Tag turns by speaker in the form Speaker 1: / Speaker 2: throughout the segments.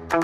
Speaker 1: All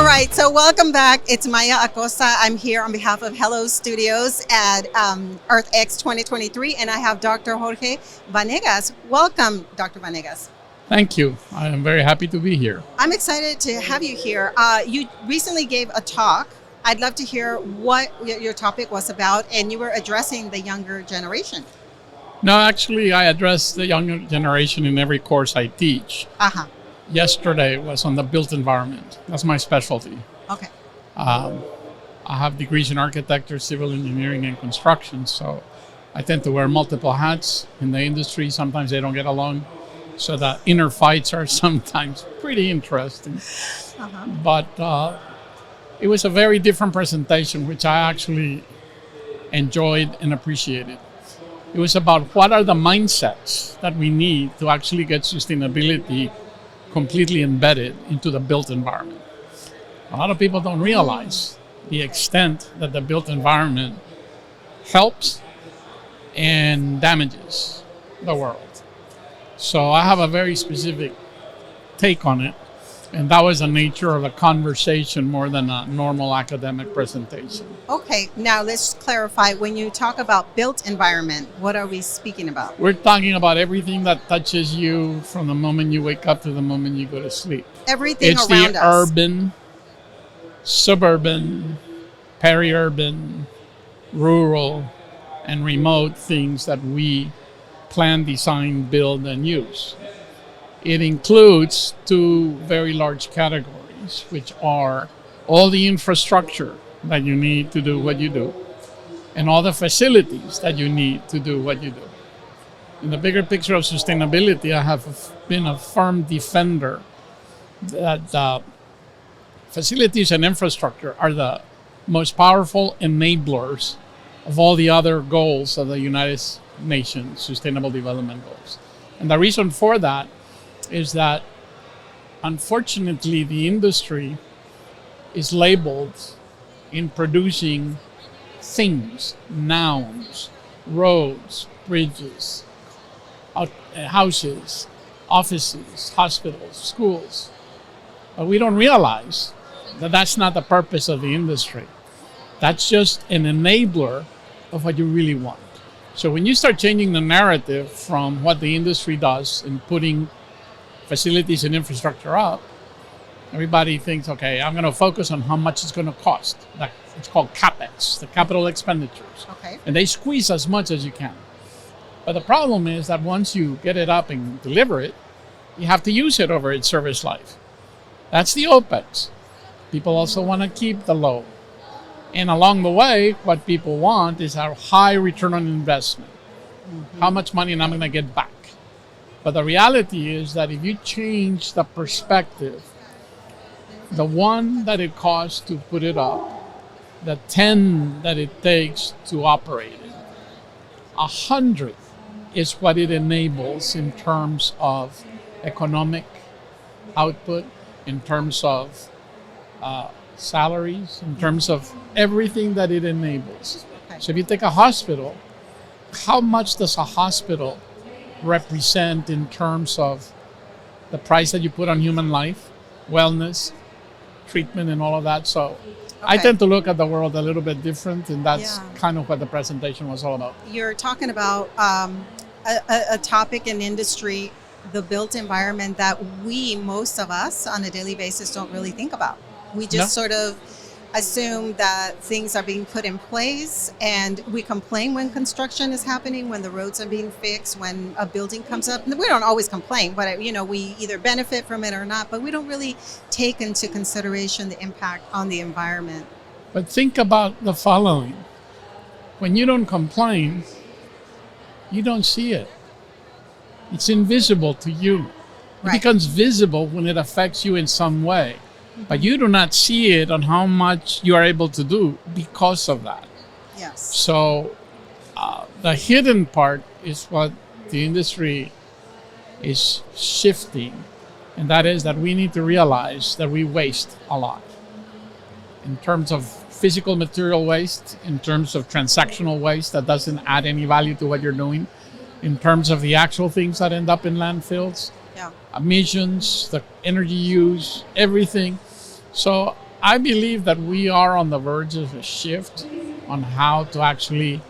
Speaker 1: right, so welcome back. It's Maya Acosta. I'm here on behalf of Hello Studios at EarthX 2023, and I have Dr. Jorge Vanegas. Welcome, Dr. Vanegas.
Speaker 2: Thank you. I am very happy to be here.
Speaker 1: I'm excited to have you here. You recently gave a talk. I'd love to hear what your topic was about, and you were addressing the younger generation.
Speaker 2: No, actually, I address the younger generation in every course I teach.
Speaker 1: Uh-huh.
Speaker 2: Yesterday was on the built environment. That's my specialty.
Speaker 1: Okay.
Speaker 2: I have degrees in architecture, civil engineering, and construction, so I tend to wear multiple hats in the industry. Sometimes they don't get along, so the inner fights are sometimes pretty interesting.
Speaker 1: Uh-huh.
Speaker 2: But it was a very different presentation, which I actually enjoyed and appreciated. It was about what are the mindsets that we need to actually get sustainability completely embedded into the built environment. A lot of people don't realize the extent that the built environment helps and damages the world. So I have a very specific take on it, and that was the nature of a conversation more than a normal academic presentation.
Speaker 1: Okay, now let's clarify. When you talk about built environment, what are we speaking about?
Speaker 2: We're talking about everything that touches you from the moment you wake up to the moment you go to sleep.
Speaker 1: Everything
Speaker 2: It's
Speaker 1: around
Speaker 2: the
Speaker 1: us.
Speaker 2: urban, suburban, peri-urban, rural, and remote things that we plan, design, build, and use. It includes two very large categories, which are all the infrastructure that you need to do what you do, and all the facilities that you need to do what you do. In the bigger picture of sustainability, I have been a firm defender that facilities and infrastructure are the most powerful enablers of all the other goals of the United Nations Sustainable Development Goals. And the reason for that is that, unfortunately, the industry is labeled in producing things, nouns, roads, bridges, houses, offices, hospitals, schools. But we don't realize that that's not the purpose of the industry. That's just an enabler of what you really want. So when you start changing the narrative from what the industry does and putting facilities and infrastructure up, everybody thinks, okay, I'm going to focus on how much it's going to cost. It's called CapEx, the capital expenditures.
Speaker 1: Okay.
Speaker 2: And they squeeze as much as you can. But the problem is that once you get it up and deliver it, you have to use it over its service life. That's the OpEx. People also want to keep the low. And along the way, what people want is a high return on investment. Mm-hmm. How much money am I going to get back? But the reality is that if you change the perspective, the one that it costs to put it up, the 10 that it takes to operate it, 100 is what it enables in terms of economic output, in terms of salaries, in terms of everything that it enables.
Speaker 1: Okay.
Speaker 2: So if you take a hospital, how much does a hospital represent in terms of the price that you put on human life, wellness, treatment, and all of that? So I tend to look at the world a little bit different, and that's kind of what the presentation was all about.
Speaker 1: You're talking about a topic in industry, the built environment, that most of us on a daily basis don't really think about. We just sort of assume that things are being put in place, and we complain when construction is happening, when the roads are being fixed, when a building comes up. We don't always complain, but we either benefit from it or not, but we don't really take into consideration the impact on the environment.
Speaker 2: But think about the following. When you don't complain, you don't see it. It's invisible to you. It becomes visible when it affects you in some way. But you do not see it on how much you are able to do because of that.
Speaker 1: Yes.
Speaker 2: So the hidden part is what the industry is shifting. And that is that we need to realize that we waste a lot in terms of physical material waste, in terms of transactional waste that doesn't add any value to what you're doing, in terms of the actual things that end up in landfills, emissions, the energy use, everything. So I believe that we are on the verge of a shift on how to actually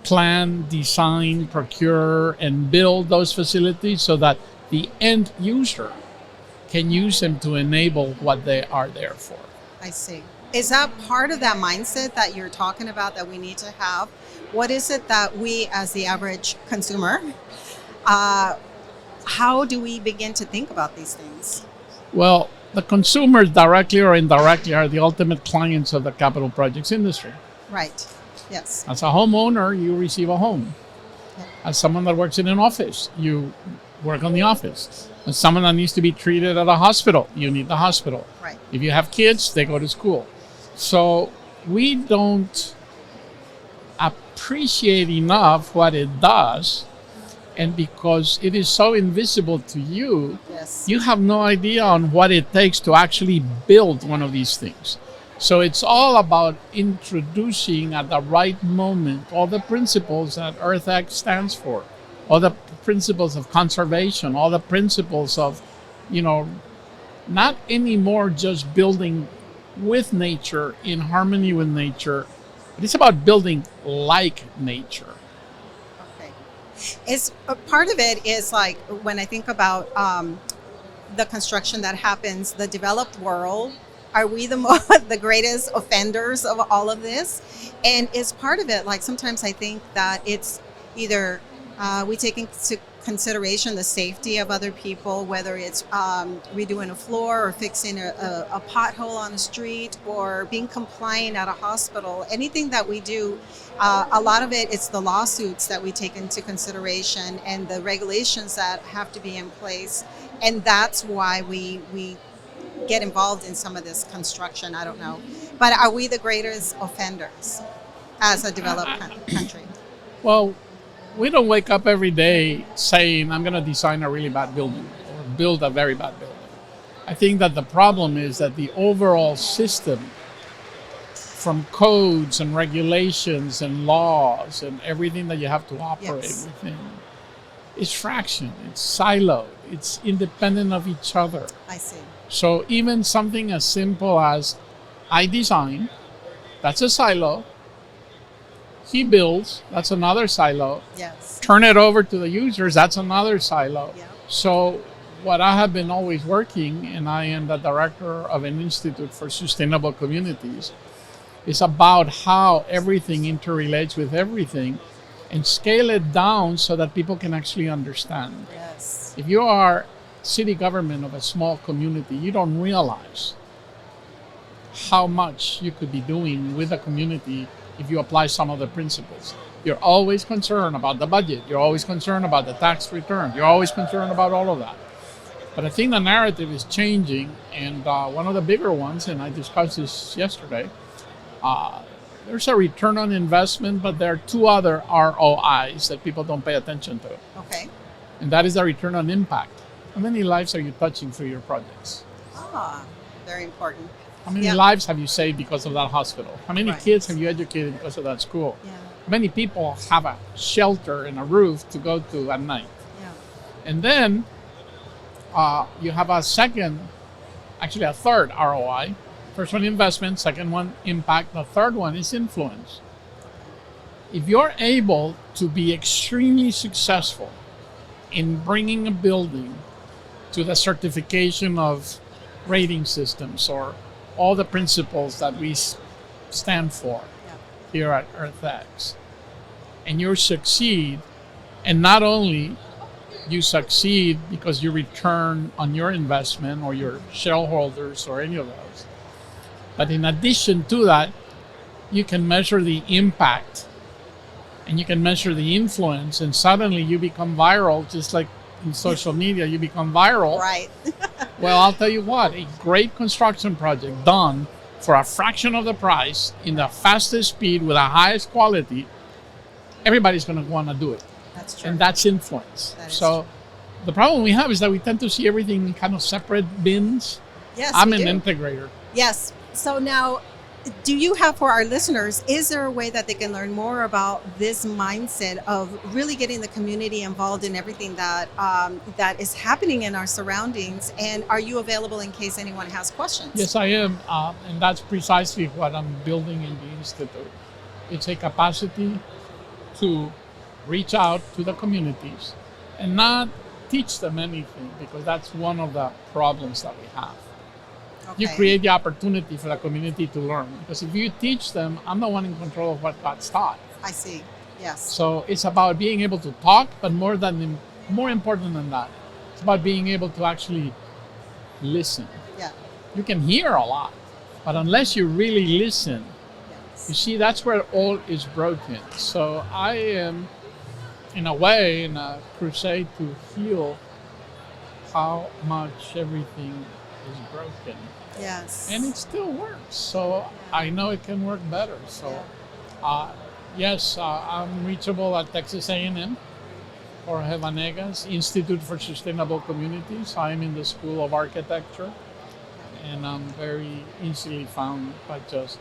Speaker 2: plan, design, procure, and build those facilities so that the end user can use them to enable what they are there for.
Speaker 1: I see. Is that part of that mindset that you're talking about that we need to have? What is it that we, as the average consumer, how do we begin to think about these things?
Speaker 2: Well, the consumers, directly or indirectly, are the ultimate clients of the capital projects industry.
Speaker 1: Right. Yes.
Speaker 2: As a homeowner, you receive a home.
Speaker 1: Yeah.
Speaker 2: As someone that works in an office, you work on the office. As someone that needs to be treated at a hospital, you need the hospital.
Speaker 1: Right.
Speaker 2: If you have kids, they go to school. So we don't appreciate enough what it does. And because it is so invisible to you,
Speaker 1: yes,
Speaker 2: you have no idea on what it takes to actually build one of these things. So it's all about introducing at the right moment all the principles that EarthX stands for, all the principles of conservation, all the principles of, not anymore just building with nature, in harmony with nature, but it's about building like nature.
Speaker 1: Okay. It's part of it is like when I think about the construction that happens, the developed world. Are we the greatest offenders of all of this? And is part of it, like sometimes I think that it's either we take into consideration the safety of other people, whether it's redoing a floor or fixing a pothole on a street or being compliant at a hospital. Anything that we do, a lot of it, it's the lawsuits that we take into consideration and the regulations that have to be in place. And that's why we get involved in some of this construction. I don't know. But are we the greatest offenders as a developed country?
Speaker 2: Well, we don't wake up every day saying, I'm going to design a really bad building or build a very bad building. I think that the problem is that the overall system, from codes and regulations and laws and everything that you have to operate within, is fractioned, it's siloed, it's independent of each other.
Speaker 1: I see.
Speaker 2: So even something as simple as I design, that's a silo. He builds, that's another silo.
Speaker 1: Yes.
Speaker 2: Turn it over to the users, that's another silo.
Speaker 1: Yeah.
Speaker 2: So what I have been always working, and I am the director of an Institute for Sustainable Communities, is about how everything interrelates with everything and scale it down so that people can actually understand.
Speaker 1: Yes.
Speaker 2: If you are city government of a small community, you don't realize how much you could be doing with a community if you apply some of the principles. You're always concerned about the budget. You're always concerned about the tax return. You're always concerned about all of that. But I think the narrative is changing, and one of the bigger ones, and I discussed this yesterday, there's a return on investment, but there are two other ROIs that people don't pay attention to.
Speaker 1: Okay.
Speaker 2: And that is the return on impact. How many lives are you touching through your projects?
Speaker 1: Very important.
Speaker 2: How many lives have you saved because of that hospital? How many kids have you educated because of that school?
Speaker 1: Yeah.
Speaker 2: How many people have a shelter and a roof to go to at night?
Speaker 1: Yeah.
Speaker 2: And then you have a third ROI. First one, investment. Second one, impact. The third one is influence. If you're able to be extremely successful in bringing a building to the certification of rating systems or all the principles that we stand for here at EarthX, and you succeed, and not only you succeed because you return on your investment or your shareholders or any of those, but in addition to that, you can measure the impact and you can measure the influence, and suddenly you become viral, just like in social media, you become viral.
Speaker 1: Right.
Speaker 2: Well, I'll tell you what, a great construction project done for a fraction of the price, in the fastest speed, with the highest quality, everybody's going to want to do it.
Speaker 1: That's true.
Speaker 2: And that's influence.
Speaker 1: That is
Speaker 2: so
Speaker 1: true.
Speaker 2: The problem we have is that we tend to see everything in kind of separate bins.
Speaker 1: Yes,
Speaker 2: I'm
Speaker 1: we
Speaker 2: an
Speaker 1: do.
Speaker 2: integrator.
Speaker 1: Yes. So now, do you have for our listeners, is there a way that they can learn more about this mindset of really getting the community involved in everything that that is happening in our surroundings? And are you available in case anyone has questions?
Speaker 2: Yes, I am. And that's precisely what I'm building in the Institute. It's a capacity to reach out to the communities and not teach them anything, because that's one of the problems that we have. You
Speaker 1: Okay.
Speaker 2: create the opportunity for the community to learn, because if you teach them, I'm the one in control of what got taught.
Speaker 1: I see. Yes.
Speaker 2: So it's about being able to talk, but more important than that, it's about being able to actually listen.
Speaker 1: Yeah.
Speaker 2: You can hear a lot, but unless you really listen, you
Speaker 1: Yes.
Speaker 2: see, that's where all is broken. So I am, in a way, in a crusade to heal how much everything is broken.
Speaker 1: Yes.
Speaker 2: And it still works. So I know it can work better. So yes, I'm reachable at Texas A&M, Jorge Vanegas, Institute for Sustainable Communities. I'm in the School of Architecture, and I'm very easily found by just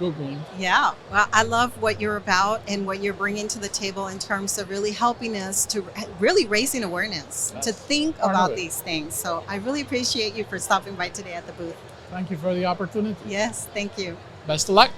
Speaker 2: Googling.
Speaker 1: Yeah, well, I love what you're about and what you're bringing to the table in terms of really helping us to really raising awareness to
Speaker 2: That's
Speaker 1: think
Speaker 2: part of
Speaker 1: about
Speaker 2: it.
Speaker 1: these things. So I really appreciate you for stopping by today at the booth.
Speaker 2: Thank you for the opportunity.
Speaker 1: Yes, thank you.
Speaker 2: Best of luck.